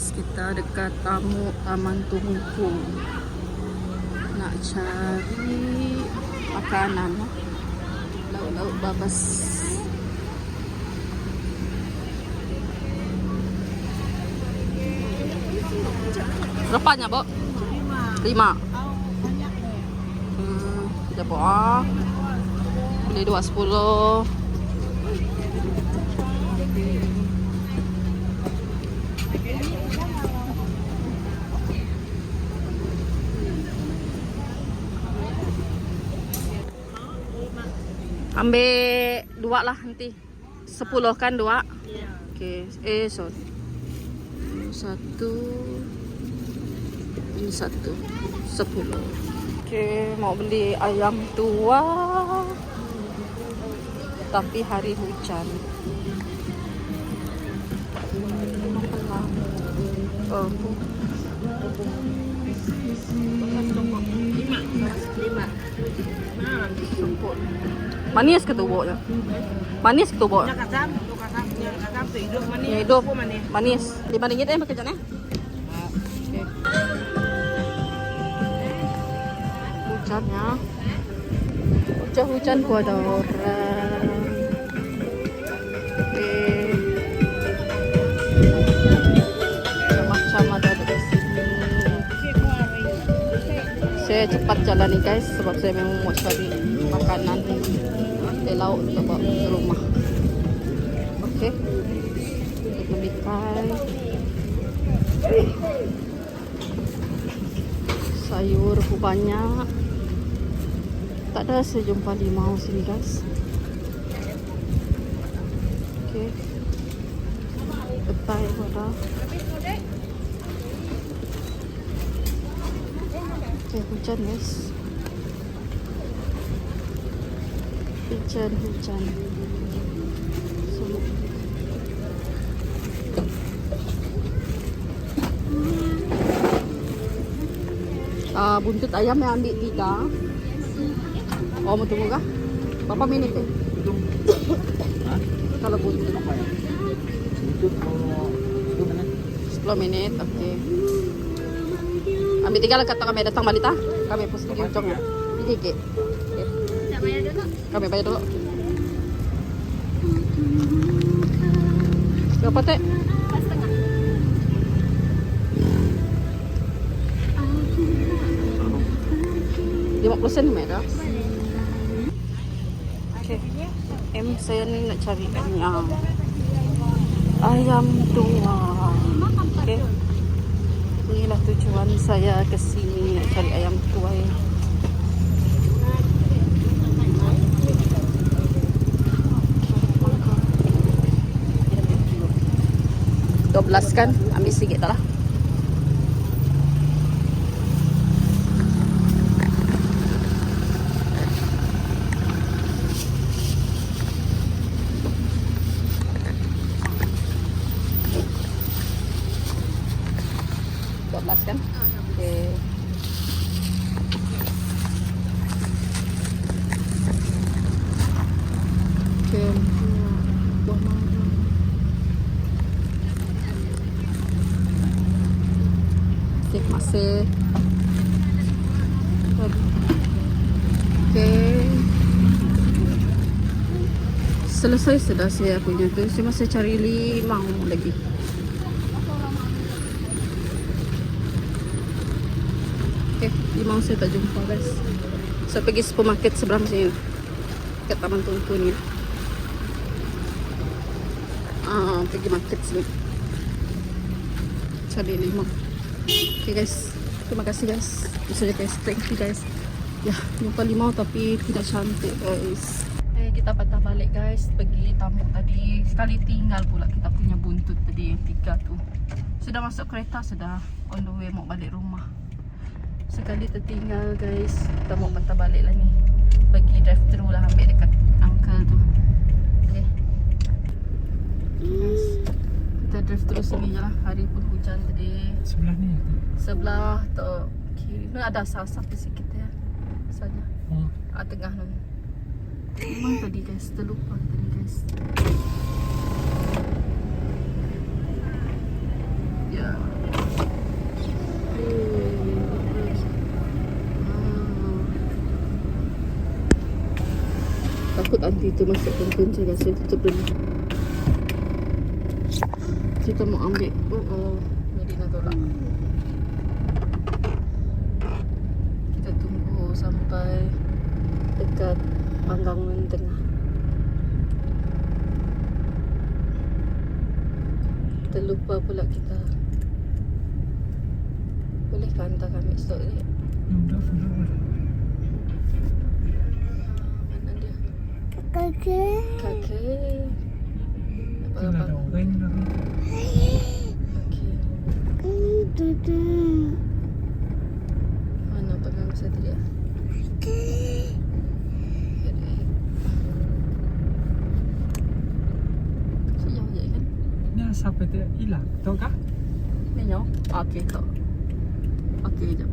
guys, kita dekat Taman Tungku nak cari makanan, lauk-lauk babas. Berapanya, Bu? 5. Kita buat beli 2,10. Ambil 2 lah nanti. 10 kan 2? Okey. Sorry. 1. Ini 1. 10. Okey, mau beli ayam tua. Tapi hari hujan. Oh. 5. Manis ke tubuknya? Manis ke tubuk? Yang kasam hidup manis. Yang hidup manis. 5 ringgit bekerjanya? Okay. Hujannya. Hujan-hujan gua ada orang. Okay. Macam ada di sini. Saya cepat jalan nih guys sebab saya memang mau cari makanan lauk untuk bawa ke rumah. Okey. Belikan sayur banyak. Tak ada saya jumpa limau sini guys. Okey. Petai ada. Okey, hujan guys. Hujan. Buntut ayam yang ambil 3. Oh, mau tunggu kah? Berapa minit tu? Kalau buntut apa ya? Buntut 10 minit. Okey. Ambil 3 lah kata kami datang balita. Kami pos di ujung ya. Ini ke. Tak bayar dulu. Kami bayar dulu. Berapa teh? 4,5. 50 sen merah. Okey. Saya ni nak cari ayam tua. Okey. Inilah tujuan saya ke sini nak cari ayam tua ya. 12 kan, ambil sikit tak lah. Kan? Okey. Okey. Buah mangga. Masih. Okey. Selesai sudah saya punya tu. Saya masih cari limau lagi. Okay, limau saya tak jumpa guys. Saya pergi supermarket seberang sini ke Taman Tungku ni. Pergi market sini cari limau. Okay guys, terima kasih guys. Bisa guys, thank you guys. Ya, jumpa limau tapi tidak cantik guys. Kita patah balik guys. Pergi tamu tadi. Sekali tinggal pula kita punya buntut tadi yang 3 tu. Sudah masuk kereta, sudah on the way mau balik rumah. Sekali tertinggal guys. Kita mau patah balik lah ni. Pergi drive thru lah, ambil dekat uncle tu. Okay guys, kita drive thru sini je lah. Hari pun hujan tadi. Sebelah ni? Sebelah tu kiri ni ada asap sikit ya. Saja. Tengah ni. Memang tadi guys, terlupa tadi guys. Ya. Dito masuk kunci guys, saya tutup dulu. Kita mau ambil Medina tolak. Kita tunggu sampai dekat Panggangan Tengah. Terlupa pula kita. Bolehkah hantar kami stok ni? Mana dia? Kakek. Apa-apa? Okey. Mana pegang satu dia? Sejauh je kan? Ni siapa tu hilang? Tahu kah? Menyo? Okey, tak. Okey, jap.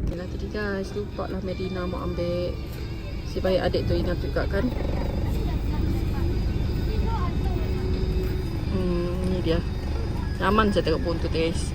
Okey lah tadi guys, lupa lah Medina mau ambil. Si baik adik tu ingat juga kan? Ni dia. Nyaman saya tengok pun tu guys.